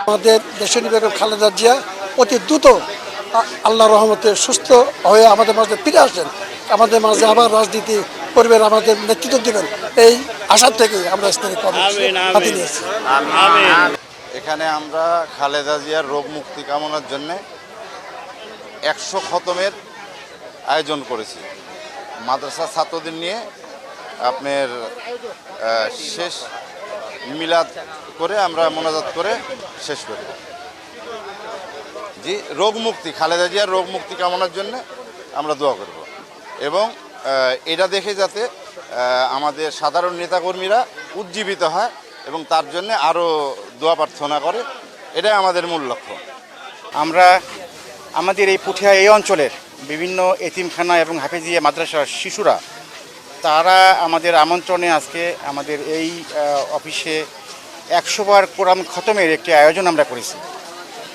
আমাদের দেশনীয় বেগম খালেদা জিয়া অতি দ্রুত আল্লাহর রহমতে সুস্থ হয়ে আমাদের মাঝে ফিরে আসেন, আমাদের মাঝে আবার রাজনীতি করবেন, আমাদের নেতৃত্ব দেবেন, এই আশা থেকে আমরা স্থানীয় হাতে নিয়েছি। এখানে আমরা খালেদা জিয়ার রোগ মুক্তি কামনার জন্য 100 খতমের আয়োজন করেছি। মাদ্রাসা ছাত্রদের নিয়ে আপনার শেষ মিলাদ করে আমরা মোনাজাত করে শেষ করি। জি, রোগ মুক্তি, খালেদা জিয়ার রোগ মুক্তি কামনার জন্য আমরা দোয়া করব এবং এটা দেখে যাতে আমাদের সাধারণ নেতাকর্মীরা উজ্জীবিত হয় এবং তার জন্য আরও দোয়া প্রার্থনা করে, এটাই আমাদের মূল লক্ষ্য। আমরা আমাদের এই পুঠিয়া এই অঞ্চলের বিভিন্ন এতিমখানা এবং হাফেজিয়া মাদ্রাসার শিশুরা তারা আমাদের আমন্ত্রণে আজকে আমাদের এই অফিসে 100 বার কোরআন খতমের একটি আয়োজন আমরা করেছি,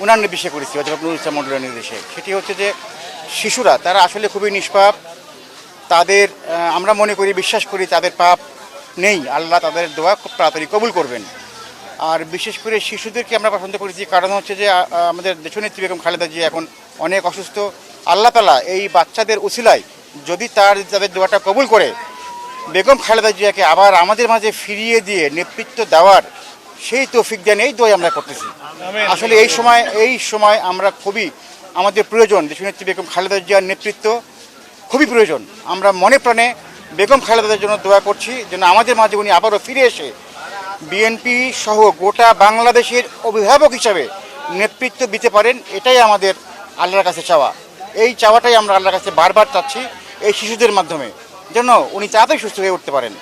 79 করেছি অধ্যাপক নুরুল ইসলাম মণ্ডলের নির্দেশে। সেটি হচ্ছে যে শিশুরা তারা আসলে খুবই নিষ্পাপ, তাদের আমরা মনে করি, বিশ্বাস করি তাদের পাপ নেই, আল্লাহ তাদের দোয়া খুব তাড়াতাড়ি কবুল করবেন। আর বিশেষ করে শিশুদেরকে আমরা পছন্দ করেছি কারণ হচ্ছে যে আমাদের দেশনেত্রী বেগম খালেদা জিয়া এখন অনেক অসুস্থ। আল্লাহ তাআলা এই বাচ্চাদের উসিলায় যদি তাদের দোয়াটা কবুল করে বেগম খালেদা জিয়াকে আবার আমাদের মাঝে ফিরিয়ে দিয়ে নেতৃত্ব দেওয়ার সেই তৌফিক দেন, এই দোয়া আমরা করতেছি। আসলে এই সময় আমরা খুবই আমাদের প্রয়োজন, দেশনেত্রী বেগম খালেদা জিয়ার নেতৃত্ব খুবই প্রয়োজন। আমরা মনে প্রাণে বেগম খালেদার জন্য দোয়া করছি যেন আমাদের মাঝে উনি আবারও ফিরে এসে বিএনপি সহ গোটা বাংলাদেশের অভিভাবক হিসাবে নেতৃত্ব দিতে পারেন। এটাই আমাদের আল্লাহর কাছে চাওয়া, এই চাওয়াটাই আমরা আল্লাহর কাছে বারবার চাচ্ছি এই শিশুদের মাধ্যমে, যেন উনি তাড়াতাড়ি সুস্থ হয়ে উঠতে পারেন।